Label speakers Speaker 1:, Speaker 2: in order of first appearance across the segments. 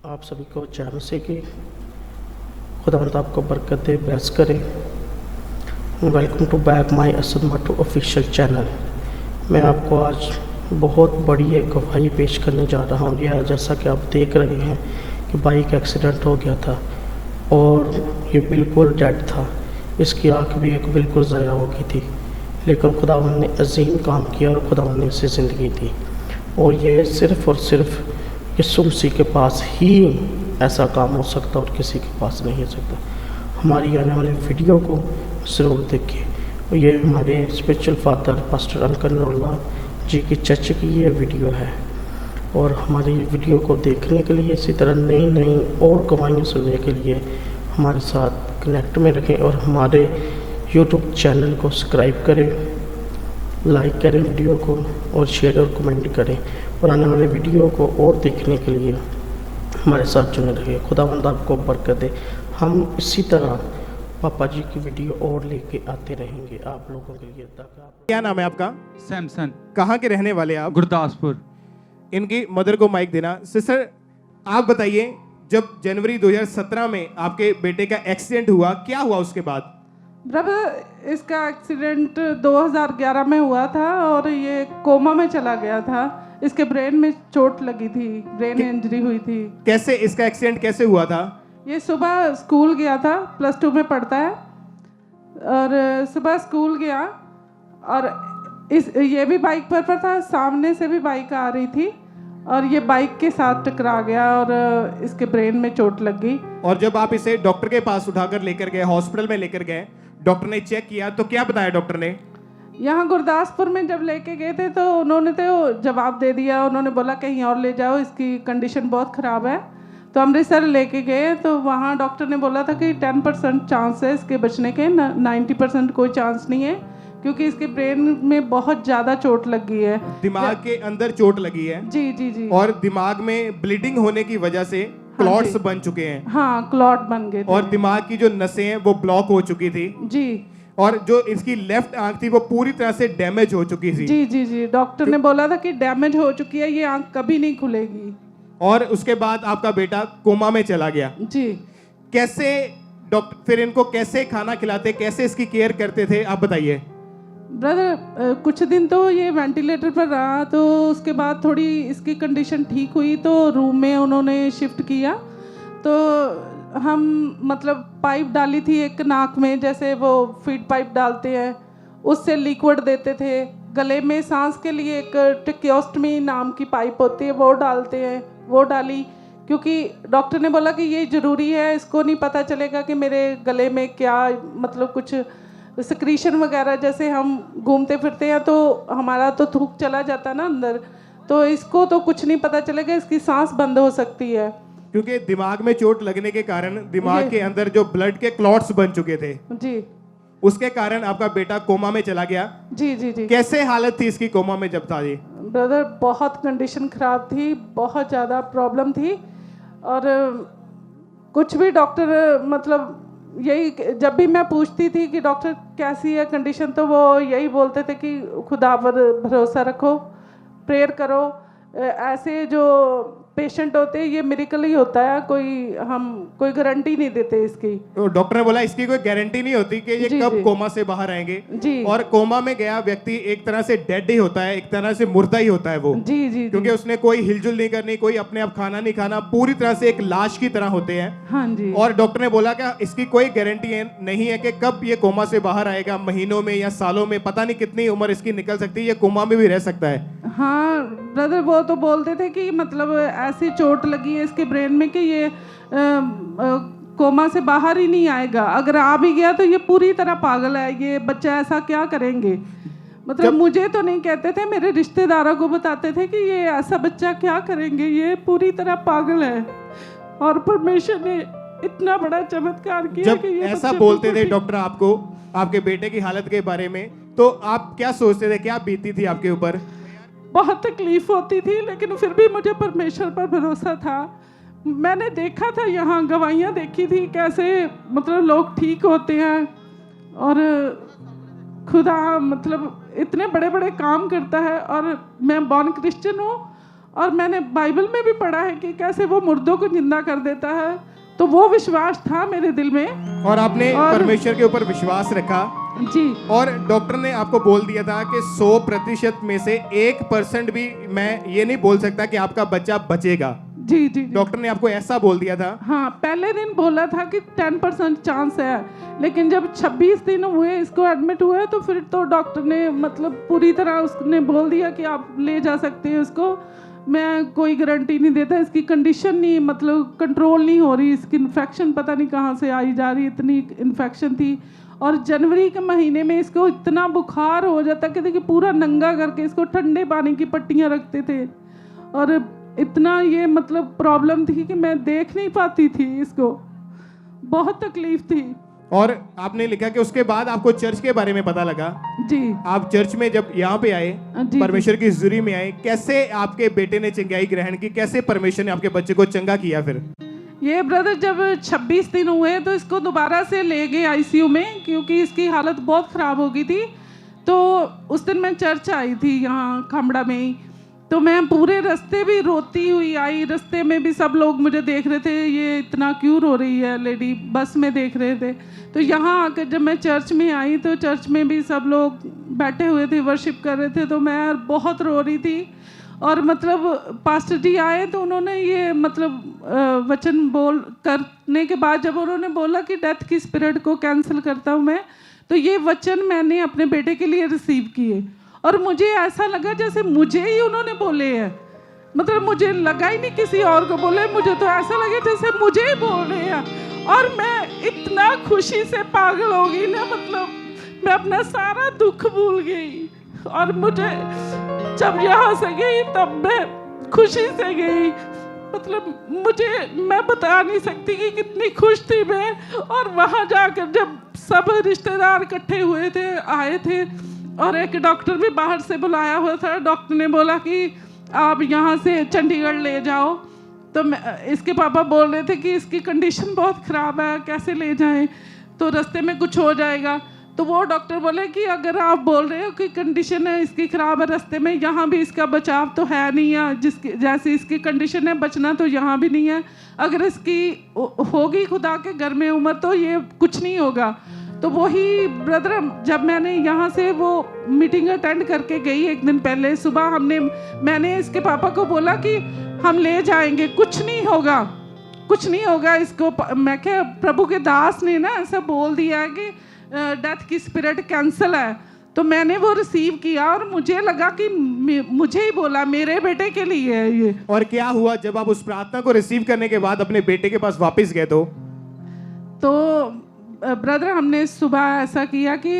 Speaker 1: आप सभी को जय मसीह की। खुदावंद आपको बरकत दे, ब्लेस करे। Welcome to back my Asad मटू ऑफिशियल चैनल। मैं आपको आज बहुत बड़ी एक गवाही पेश करने जा रहा हूँ। यह जैसा कि आप देख रहे हैं कि बाइक एक्सीडेंट हो गया था और ये बिल्कुल डेड था। इसकी आँख भी एक बिल्कुल ज़ाया हो गई थी, लेकिन खुदावंद ने अजीम काम किया और खुदावंद ने इसे ज़िंदगी दी। और ये सिर्फ़ और सिर्फ यीशु मसीह के पास ही ऐसा काम हो सकता और किसी के पास नहीं हो सकता। हमारी आने वाली वीडियो को ज़रूर देखिए। और ये हमारे spiritual father pastor uncle Noorullah ji की चर्च की ये वीडियो है। और हमारी वीडियो को देखने के लिए, इसी तरह नई नई और गवाहियाँ सुनने के लिए हमारे साथ कनेक्ट में रखें और हमारे यूट्यूब चैनल को सब्सक्राइब करें, लाइक करें वीडियो को और शेयर और कमेंट करें। और आने वाले वीडियो को और देखने के लिए हमारे साथ जुड़े रहिए। खुदावंद आपको बरकत दे। हम इसी तरह पापा जी की वीडियो और लेके आते रहेंगे आप लोगों के लिए।
Speaker 2: क्या नाम है आपका?
Speaker 3: सैमसन।
Speaker 2: कहाँ के रहने वाले आप?
Speaker 3: गुरदासपुर।
Speaker 2: इनकी मदर को माइक देना। सिस्टर, आप बताइए, जब जनवरी 2017 में आपके बेटे का एक्सीडेंट हुआ, क्या हुआ उसके बाद?
Speaker 4: ब्रदर, इसका एक्सीडेंट 2011 में हुआ था और ये कोमा में चला गया था। इसके ब्रेन में चोट लगी थी, ब्रेन इंजरी हुई थी।
Speaker 2: कैसे इसका एक्सीडेंट कैसे हुआ था?
Speaker 4: ये सुबह स्कूल गया था, +2 में पढ़ता है, और सुबह स्कूल गया और ये भी बाइक पर था। सामने से भी बाइक आ रही थी और ये बाइक के साथ टकरा गया और इसके ब्रेन में चोट लग गई।
Speaker 2: और जब आप इसे डॉक्टर के पास उठाकर लेकर गए, हॉस्पिटल में लेकर गए, डॉक्टर ने चेक किया तो क्या बताया डॉक्टर ने?
Speaker 4: यहाँ गुरदासपुर में जब लेके गए थे तो उन्होंने तो जवाब दे दिया। उन्होंने बोला कहीं और ले जाओ, इसकी कंडीशन बहुत ख़राब है। तो अमृतसर लेके गए तो वहाँ डॉक्टर ने बोला था कि 10% चांस है इसके बचने के, 90% कोई चांस नहीं है, क्योंकि इसके ब्रेन में बहुत ज़्यादा चोट लग गई है।
Speaker 2: दिमाग के अंदर चोट लगी है?
Speaker 4: जी जी जी।
Speaker 2: और दिमाग में ब्लीडिंग होने की वजह से क्लॉट्स बन चुके हैं?
Speaker 4: हाँ, क्लॉट बन गए थे।
Speaker 2: और दिमाग की जो नसें हैं वो ब्लॉक हो चुकी थी
Speaker 4: जी।
Speaker 2: और जो इसकी लेफ्ट आंख थी वो पूरी तरह से डैमेज हो चुकी थी।
Speaker 4: जी जी जी। डॉक्टर ने बोला था कि डैमेज हो चुकी है, ये आंख कभी नहीं खुलेगी।
Speaker 2: और उसके बाद आपका बेटा कोमा में चला गया।
Speaker 4: जी।
Speaker 2: कैसे डॉक्टर फिर इनको कैसे खाना खिलाते, कैसे इसकी केयर करते थे, आप बताइए।
Speaker 4: ब्रदर, कुछ दिन तो ये वेंटिलेटर पर रहा, तो उसके बाद थोड़ी इसकी कंडीशन ठीक हुई तो रूम में उन्होंने शिफ्ट किया। तो हम मतलब पाइप डाली थी एक नाक में, जैसे वो फीड पाइप डालते हैं, उससे लिक्विड देते थे। गले में सांस के लिए एक ट्रैकियोस्टमी नाम की पाइप होती है, वो डालते हैं, वो डाली, क्योंकि डॉक्टर ने बोला कि ये ज़रूरी है, इसको नहीं पता चलेगा कि मेरे गले में क्या मतलब कुछ सिक्रीशन वगैरह, जैसे हम घूमते फिरते हैं तो हमारा तो थूक चला जाता है ना अंदर, तो इसको तो कुछ नहीं पता चलेगा, इसकी सांस बंद हो सकती है।
Speaker 2: क्योंकि दिमाग में चोट लगने के कारण दिमाग के अंदर जो ब्लड के क्लॉट्स बन चुके थे
Speaker 4: जी,
Speaker 2: उसके कारण आपका बेटा कोमा में चला गया।
Speaker 4: जी जी जी।
Speaker 2: कैसे हालत थी इसकी कोमा में जब था जी?
Speaker 4: ब्रदर, बहुत कंडीशन ख़राब थी, बहुत ज़्यादा प्रॉब्लम थी। और कुछ भी डॉक्टर मतलब यही, जब भी मैं पूछती थी कि डॉक्टर कैसी है कंडीशन, तो वो यही बोलते थे कि खुदा पर भरोसा रखो, प्रेयर करो। ऐसे जो पेशेंट होते हैं ये मिरेकल ही होता है, हम कोई गारंटी नहीं देते इसकी।
Speaker 2: तो डॉक्टर ने बोला इसकी कोई गारंटी नहीं होती कि ये
Speaker 4: जी,
Speaker 2: कब
Speaker 4: जी।
Speaker 2: कोमा से बाहर आएंगे।
Speaker 4: जी।
Speaker 2: और कोमा में गया व्यक्ति एक तरह से डेड ही होता है, एक तरह से मुर्दा ही होता है वो।
Speaker 4: जी जी
Speaker 2: क्योंकि
Speaker 4: जी।
Speaker 2: उसने कोई हिलजुल नहीं करनी, कोई अपने आप खाना नहीं खाना, पूरी तरह से एक लाश की तरह होते हैं।
Speaker 4: हाँ जी।
Speaker 2: और डॉक्टर ने बोला कि इसकी कोई गारंटी नहीं है कि कब ये कोमा से बाहर आएगा, महीनों में या सालों में, पता नहीं कितनी उम्र इसकी निकल सकती है, ये कोमा में भी रह सकता है।
Speaker 4: हाँ ब्रदर, वो तो बोलते थे कि मतलब ऐसी चोट लगी है इसके ब्रेन में कि ये कोमा से बाहर ही नहीं आएगा। अगर आ भी गया तो ये पूरी तरह पागल है, ये बच्चा ऐसा क्या करेंगे। मतलब मुझे तो नहीं कहते थे, मेरे रिश्तेदारों को बताते थे कि ये ऐसा बच्चा क्या करेंगे, ये पूरी तरह पागल है। और परमेश्वर ने इतना बड़ा चमत्कार किया
Speaker 2: जब
Speaker 4: कि ये
Speaker 2: ऐसा
Speaker 4: बच्चे
Speaker 2: बोलते थे
Speaker 4: बिल्कुल
Speaker 2: डॉक्टर आपको आपके बेटे की हालत के बारे में, तो आप क्या सोचते थे, क्या बीती थी आपके ऊपर?
Speaker 4: बहुत तकलीफ होती थी, लेकिन फिर भी मुझे परमेश्वर पर भरोसा था। मैंने देखा था, यहाँ गवाहियाँ देखी थी कैसे मतलब लोग ठीक होते हैं, और खुदा मतलब इतने बड़े बड़े काम करता है। और मैं बॉर्न क्रिश्चियन हूँ और मैंने बाइबल में भी पढ़ा है कि कैसे वो मुर्दों को जिंदा कर देता है, तो वो विश्वास था मेरे दिल में।
Speaker 2: और आपने परमेश्वर के ऊपर विश्वास रखा
Speaker 4: जी।
Speaker 2: और डॉक्टर ने आपको बोल दिया था कि 100% में से 1% भी मैं ये नहीं बोल सकता कि आपका बच्चा बचेगा।
Speaker 4: जी जी जी।
Speaker 2: डॉक्टर ने आपको ऐसा बोल दिया था?
Speaker 4: हाँ, पहले दिन बोला था कि 10% चांस है, लेकिन जब 26 दिन हुए इसको एडमिट हुए तो फिर तो डॉक्टर ने मतलब पूरी तरह उसने बोल दिया कि आप ले जा सकते हैं उसको, मैं कोई गारंटी नहीं देता, इसकी कंडीशन नहीं मतलब कंट्रोल नहीं हो रही, इसकी इन्फेक्शन पता नहीं कहाँ से आई जा रही, इतनी इन्फेक्शन थी। और जनवरी के महीने में इसको इतना बुखार हो जाता कि देखिए पूरा नंगा करके इसको ठंडे पानी की पट्टियाँ रखते थे, और इतना ये मतलब प्रॉब्लम थी कि मैं देख नहीं पाती थी इसको, बहुत तकलीफ थी।
Speaker 2: और आपने लिखा कि उसके बाद आपको चर्च के बारे में पता लगा।
Speaker 4: जी।
Speaker 2: आप चर्च में जब यहाँ पे आए,
Speaker 4: जी,
Speaker 2: परमेश्वर की हुजूरी में आए, कैसे आपके बेटे ने चंगाई ग्रहण की, कैसे परमेश्वर ने आपके बच्चे को चंगा किया? फिर
Speaker 4: ये ब्रदर जब 26 दिन हुए तो इसको दोबारा से ले गए आईसीयू में, क्योंकि इसकी हालत बहुत ख़राब हो गई थी। तो उस दिन मैं चर्च आई थी यहाँ खामड़ा में ही, तो मैं पूरे रास्ते भी रोती हुई आई, रास्ते में भी सब लोग मुझे देख रहे थे, ये इतना क्यों रो रही है लेडी, बस में देख रहे थे। तो यहाँ आकर जब मैं चर्च में आई तो चर्च में भी सब लोग बैठे हुए थे, वर्शिप कर रहे थे, तो मैं बहुत रो रही थी। और मतलब पास्टर जी आए तो उन्होंने ये मतलब वचन बोल करने के बाद जब उन्होंने बोला कि डेथ की स्पिरिट को कैंसिल करता हूँ मैं, तो ये वचन मैंने अपने बेटे के लिए रिसीव किए, और मुझे ऐसा लगा जैसे मुझे ही उन्होंने बोले हैं, मतलब मुझे लगा ही नहीं किसी और को बोले, मुझे तो ऐसा लगे जैसे मुझे ही बोल रहे हैं। और मैं इतना खुशी से पागल हो गई ना, मतलब मैं अपना सारा दुख भूल गई, और मुझे जब यहाँ से गई तब मैं खुशी से गई, मतलब मैं बता नहीं सकती कि कितनी खुश थी मैं। और वहाँ जाकर जब सब रिश्तेदार इकट्ठे हुए थे, आए थे, और एक डॉक्टर भी बाहर से बुलाया हुआ था, डॉक्टर ने बोला कि आप यहाँ से चंडीगढ़ ले जाओ। तो इसके पापा बोल रहे थे कि इसकी कंडीशन बहुत ख़राब है, कैसे ले जाएं, तो रास्ते में कुछ हो जाएगा। तो वो डॉक्टर बोले कि अगर आप बोल रहे हो कि कंडीशन है इसकी ख़राब है, रास्ते में यहाँ भी इसका बचाव तो है नहीं है, जिसकी जैसी इसकी कंडीशन है बचना तो यहाँ भी नहीं है, अगर इसकी होगी खुदा के घर में उम्र तो ये कुछ नहीं होगा। तो वही ब्रदर जब मैंने यहाँ से वो मीटिंग अटेंड करके गई एक दिन पहले सुबह, मैंने इसके पापा को बोला कि हम ले जाएंगे, कुछ नहीं होगा, कुछ नहीं होगा इसको। मैं क्या, प्रभु के दास ने ना ऐसा बोल दिया है कि डेथ की स्पिरिट कैंसिल है, तो मैंने वो रिसीव किया और मुझे लगा कि मुझे ही बोला, मेरे बेटे के लिए है ये।
Speaker 2: और क्या हुआ जब आप उस प्रार्थना को रिसीव करने के बाद अपने बेटे के पास वापस गए? तो
Speaker 4: ब्रदर हमने सुबह ऐसा किया कि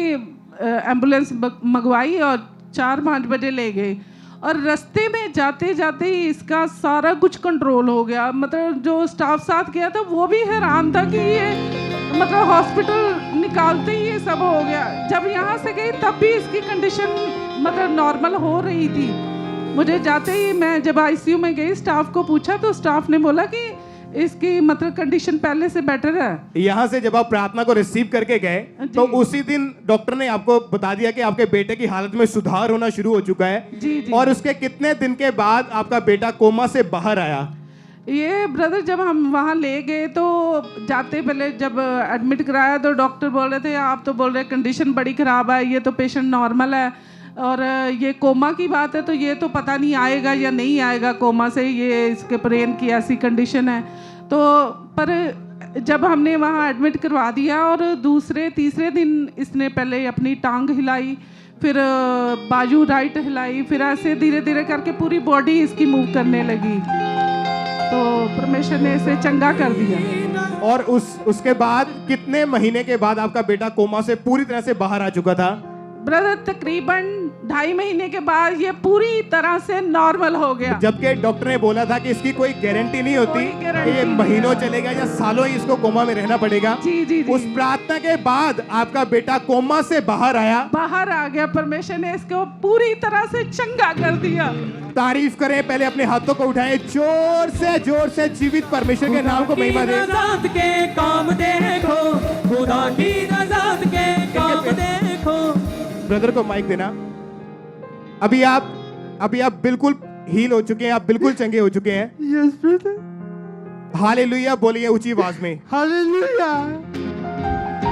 Speaker 4: एम्बुलेंस मंगवाई और 4-5 बजे ले गए, और रास्ते में जाते जाते ही इसका सारा कुछ कंट्रोल हो गया। मतलब जो स्टाफ साथ गया था वो भी हैरान था कि ये मतलब हॉस्पिटल निकालते ही ये सब हो गया। जब यहाँ से गई तब भी इसकी कंडीशन मतलब नॉर्मल हो रही थी। मुझे जाते ही मैं जब आईसीयू में गई, स्टाफ को पूछा तो स्टाफ ने बोला कि इसकी मतलब कंडीशन पहले से बेटर है।
Speaker 2: यहाँ से जब आप प्रार्थना को रिसीव करके गए तो उसी दिन डॉक्टर ने आपको बता दिया कि आपके बेटे की हालत में सुधार होना शुरू हो चुका है।
Speaker 4: जी जी।
Speaker 2: और उसके कितने दिन के बाद आपका बेटा कोमा से बाहर आया?
Speaker 4: ये ब्रदर जब हम वहाँ ले गए तो जाते पहले जब एडमिट कराया तो डॉक्टर बोल रहे थे आप तो बोल रहे कंडीशन बड़ी ख़राब है, ये तो पेशेंट नॉर्मल है, और ये कोमा की बात है तो ये तो पता नहीं आएगा या नहीं आएगा कोमा से, ये इसके ब्रेन की ऐसी कंडीशन है। तो पर जब हमने वहाँ एडमिट करवा दिया और दूसरे तीसरे दिन इसने पहले अपनी टांग हिलाई, फिर बाजू राइट हिलाई, फिर ऐसे धीरे धीरे करके पूरी बॉडी इसकी मूव करने लगी, तो परमेश्वर ने इसे चंगा कर दिया।
Speaker 2: और उसके बाद कितने महीने के बाद आपका बेटा कोमा से पूरी तरह से बाहर आ चुका था?
Speaker 4: ब्रदर तकरीबन 2.5 महीने के बाद ये पूरी तरह से नॉर्मल हो गया।
Speaker 2: जबकि डॉक्टर ने बोला था कि इसकी कोई गारंटी नहीं होती कि ये महीनों चलेगा या सालों ही इसको कोमा में रहना पड़ेगा।
Speaker 4: जी जी जी।
Speaker 2: उस प्रार्थना के बाद आपका बेटा कोमा से बाहर आया,
Speaker 4: बाहर आ गया, परमेश्वर ने इसको पूरी तरह से चंगा कर दिया।
Speaker 2: तारीफ करें, पहले अपने हाथों को उठाएं, जोर से जीवित परमेश्वर के नाम को महिमा दें।
Speaker 3: नजात के काम देखो, खुदा की नजात के काम देखो।
Speaker 2: ब्रदर को माइक देना। अभी आप बिल्कुल हील हो चुके हैं, आप बिल्कुल चंगे हो चुके हैं।
Speaker 5: यस ब्रदर,
Speaker 2: हालेलुया बोलिए ऊंची आवाज में।
Speaker 5: हालेलुया,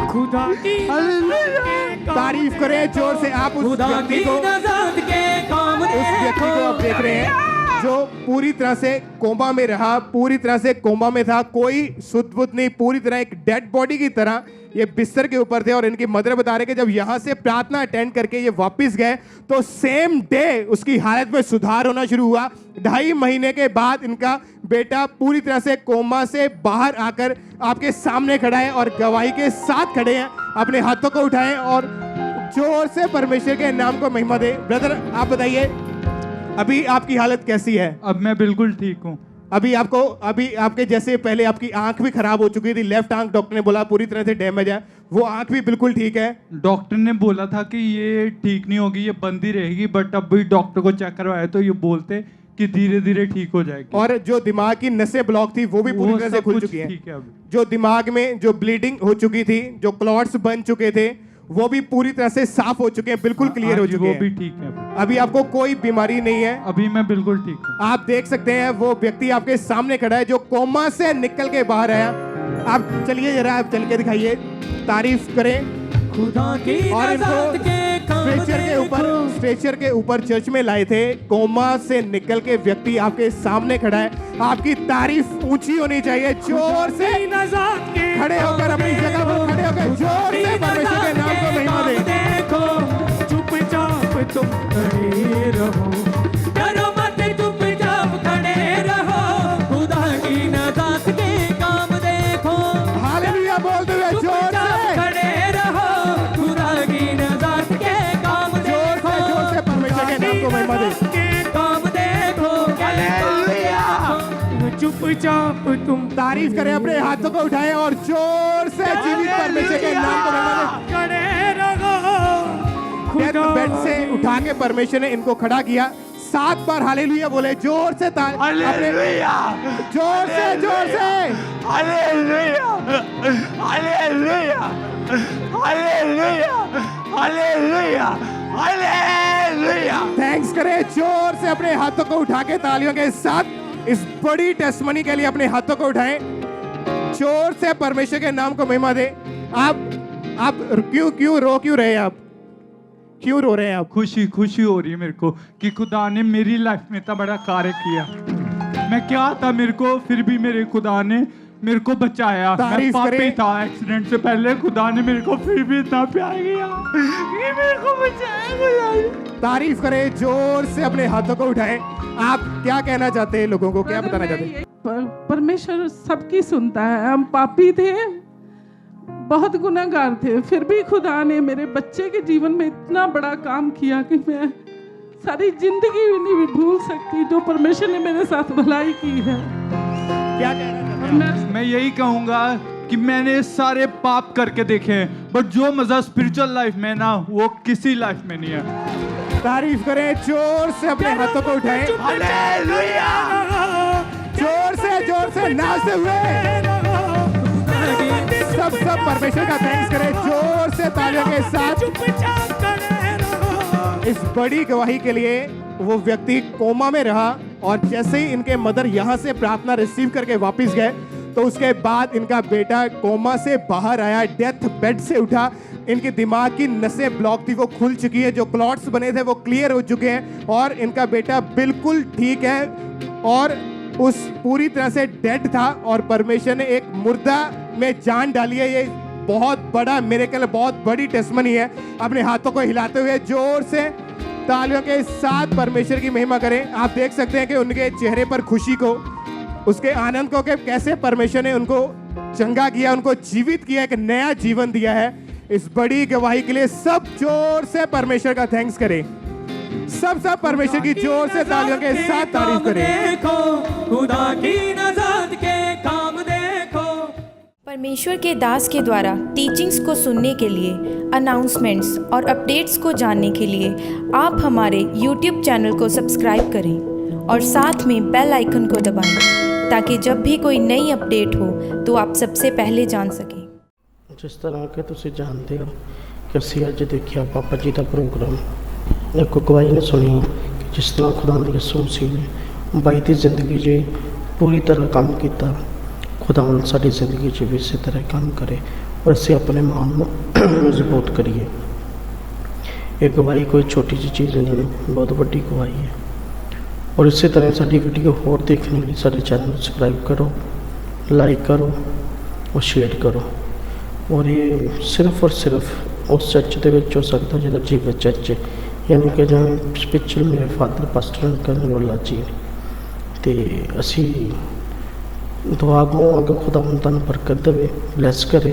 Speaker 3: खुदा की
Speaker 5: हालेलुया।
Speaker 2: तारीफ करें जोर से। आप उस
Speaker 3: खुदा
Speaker 2: व्यक्ति
Speaker 3: की
Speaker 2: को
Speaker 3: नजात के काम
Speaker 2: आप देख रहे हैं जो पूरी तरह से कोमा में रहा, पूरी तरह से कोमा में था, कोई सुध बुध नहीं, पूरी तरह एक डेड बॉडी की तरह ये बिस्तर के ऊपर थे। और इनकी मदर बता रहे कि जब यहां से प्रार्थना अटेंड करके ये वापस गए तो सेम डे उसकी हालत में सुधार होना शुरू हुआ। 2.5 महीने के बाद इनका बेटा पूरी तरह से कोमा से बाहर आकर आपके सामने खड़ा है और गवाही के साथ खड़े हैं। अपने हाथों को उठाएं और जोर से परमेश्वर के नाम को महिमा दे। ब्रदर आप बताइए अभी आपकी हालत कैसी है?
Speaker 5: अब मैं बिल्कुल ठीक हूँ।
Speaker 2: अभी आपके जैसे पहले आपकी आंख भी खराब हो चुकी थी, लेफ्ट आंख डॉक्टर ने बोला पूरी तरह से डैमेज है, वो आंख भी बिल्कुल ठीक है।
Speaker 5: डॉक्टर ने बोला था कि ये ठीक नहीं होगी, ये बंद ही रहेगी, बट अब भी डॉक्टर को चेक करवाया तो ये बोलते कि धीरे धीरे ठीक हो जाएगी।
Speaker 2: और जो दिमाग की नसें ब्लॉक थी वो भी पूरी तरह से
Speaker 5: सब
Speaker 2: खुल
Speaker 5: कुछ
Speaker 2: चुकी हैं।
Speaker 5: ठीक है अभी।
Speaker 2: जो दिमाग में जो ब्लीडिंग हो चुकी थी, जो क्लॉट्स बन चुके थे, वो भी पूरी तरह से साफ हो चुके हैं, बिल्कुल क्लियर हो
Speaker 5: हाँ जी,
Speaker 2: चुके
Speaker 5: वो
Speaker 2: हैं।
Speaker 5: भी ठीक है अभी।
Speaker 2: अभी आपको कोई बीमारी नहीं है।
Speaker 5: अभी मैं बिल्कुल ठीक हूँ।
Speaker 2: आप देख सकते हैं वो व्यक्ति आपके सामने खड़ा है जो कोमा से निकल के बाहर आया। आप चलिए जरा, आप चल के दिखाइए, तारीफ करें।
Speaker 3: खुदा की
Speaker 2: और
Speaker 3: नजात
Speaker 2: इनको
Speaker 3: के काम
Speaker 2: स्ट्रेचर के ऊपर चर्च में लाए थे। कोमा से निकल के व्यक्ति आपके सामने खड़ा है। आपकी तारीफ ऊंची होनी चाहिए। जोर से
Speaker 3: नजात के
Speaker 2: खड़े होकर अपनी जगह पर खड़े होकर जोर से परमेश्वर के नाम को महिमा दें।
Speaker 3: देखो चुपचाप तुम खड़े रहो, डरो मत, चुपचाप खड़े रहो, खुदा की नजात के काम देखो।
Speaker 2: हालेलुया बोलते हुए जोर
Speaker 3: चुपचाप
Speaker 2: से
Speaker 3: खड़े रहो, खुदा की नजात के काम देखो।
Speaker 2: जोर से परमेश्वर के नाम को महिमा दें।
Speaker 3: काम देखो, चुपचाप तुम
Speaker 2: तारीफ करें, अपने हाथों को उठाएं और जोर से जीवित परमेश्वर के नाम को महिमा दें।
Speaker 3: खड़े रहो।
Speaker 2: डेथ बेड से उठा के परमेश्वर ने इनको खड़ा किया। 7 बार हालेलुया बोले जोर से।
Speaker 5: हालेलुया,
Speaker 2: जोर से
Speaker 5: hallelujah, hallelujah, hallelujah, hallelujah, hallelujah.
Speaker 2: Thanks करें जोर से। अपने हाथों को उठा के तालियों के साथ इस बड़ी टेस्टमनी के लिए अपने हाथों को उठाएं। जोर से परमेश्वर के नाम को महिमा दे। आप क्यों रो रहे हैं? आप क्यों रो रहे हैं? आप
Speaker 5: खुशी हो रही है मेरे को कि खुदा ने मेरी लाइफ में इतना बड़ा कार्य किया। मैं क्या था मेरे को, फिर भी मेरे खुदा ने मेरे को बचाया। मैं
Speaker 2: तारीफ
Speaker 5: पापी
Speaker 2: करें।
Speaker 5: था एक्सीडेंट से पहले, खुदा ने मेरे को फिर भी इतना प्यार किया कि मेरे को बचाया खुदा ने।
Speaker 2: तारीफ करें जोर से। अपने हाथों को उठाएं। आप क्या कहना चाहते हैं लोगों को, क्या बताना चाहते हैं?
Speaker 4: परमेश्वर सबकी सुनता है। हम पापी थे, बहुत गुनाहगार थे, फिर भी खुदा ने मेरे बच्चे के जीवन में इतना बड़ा काम किया कि मैं सारी जिंदगी नहीं भूल सकती जो परमेश्वर ने मेरे साथ भलाई की है।
Speaker 2: क्या कहना चाहते हैं?
Speaker 5: मैं यही कहूंगा कि मैंने सारे पाप करके देखे हैं, बट जो मजा स्पिरिचुअल लाइफ में ना, वो किसी लाइफ में नहीं है।
Speaker 2: तारीफ करें जोर से। अपने हाथों को उठाएं।
Speaker 5: हालेलुया,
Speaker 2: जोर से नाचते हुए सब परमेश्वर का थैंक्स करें जोर से तालियों के साथ। इस बड़ी गवाही के लिए वो व्यक्ति कोमा में रहा और जैसे ही इनके मदर यहाँ से प्रार्थना रिसीव करके वापस गए तो उसके बाद इनका बेटा कोमा से बाहर आया, डेथ बेड से उठा। इनके दिमाग की नसें ब्लॉक थी वो खुल चुकी है, जो क्लॉट्स बने थे वो क्लियर हो चुके हैं और इनका बेटा बिल्कुल ठीक है और उस पूरी तरह से डेड था और परमेश्वर ने एक मुर्दा में जान डाली है। ये बहुत बड़ा मिरेकल, बहुत बड़ी टेस्टमनी है। अपने हाथों को हिलाते हुए जोर से तालियों के साथ परमेश्वर की महिमा करें। आप देख सकते हैं कि उनके चेहरे पर खुशी को, उसके आनंद को, कि कैसे परमेश्वर ने उनको चंगा किया, उनको जीवित किया, एक नया जीवन दिया है। इस बड़ी गवाही के लिए सब जोर से परमेश्वर का थैंक्स करें। सब परमेश्वर की जोर से तालियों के साथ तारीफ करें।
Speaker 3: देखो खुदा की नजात के काम देखो।
Speaker 6: परमेश्वर के दास के द्वारा टीचिंग्स को सुनने के लिए, अनाउंसमेंट्स और अपडेट्स को जानने के लिए आप हमारे YouTube चैनल को सब्सक्राइब करें और साथ में बेल आइकन को दबाएं ताकि जब भी कोई नई अपडेट हो तो आप सबसे पहले जान सकें।
Speaker 1: जिस तरह के तुम जानते हो कि ਅਸੀਂ ਅੱਜ ਦੇਖਿਆ ਪਾਪਾ ਜੀ ਦਾ ਪ੍ਰੋਗਰਾਮ। ਇੱਕ ਗਵਾਹੀ ਨੇ ਸੁਣੀ ਕਿ जिस तरह खुदावंद यसू मसीह ने बाई की जिंदगी 'ਚ पूरी तरह काम किया, खुदावंद साडी जिंदगी 'ਚ भी इसी तरह काम करे और असीं अपने मान मजबूत करिए। ये गवाही कोई छोटी जी चीज़ नहीं, बहुत बड़ी गवाही है। और इसी तरह साडी वीडियो होर देखने के लिए साडे चैनल को सब्सक्राइब करो, लाइक करो और शेयर करो। और ये सिर्फ और सिर्फ उस चर्च के विच हो सकता जिहड़ा जीवत चर्च है, यानी कि जिवें स्पिरिचुअल मेरे फादर पास्टर करनवाला जी। तो असी दुआ गो अगर खुदावंद तुहानूं बरकत देवे, ब्लैस करे।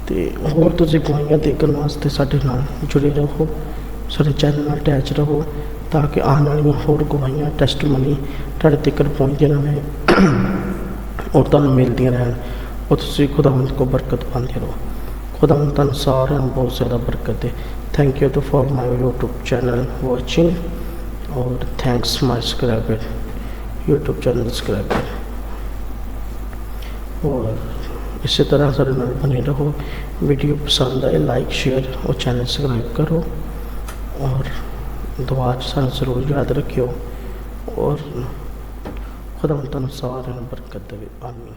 Speaker 1: तो होर तुसीं गवाहियां देखण वास्ते साडे नाल जुड़े रहो, साडे चैनल नाल अटैच रहो, ताकि आने वाली होर गवाहियां टेस्टमनी तुहाडे तक पहुँचदियां रहें और तुहानूं मिलदियां रहन और तुसीं खुदावंद को बरकत पांदे रहो। खुदावंद तुहानूं सारिआं नूं बहुत ज़्यादा बरकत दे। Thank you for my YouTube channel watching, और thanks my subscriber, YouTube channel subscriber. और इसी तरह सारे नाल बने रहो। वीडियो पसंद आए लाइक शेयर और चैनल सब्सक्राइब करो, और दुआ सानूं जरूर याद रखियो। और खुदावंद तुहानूं सारिआं नूं बरकत देवे। आमीन।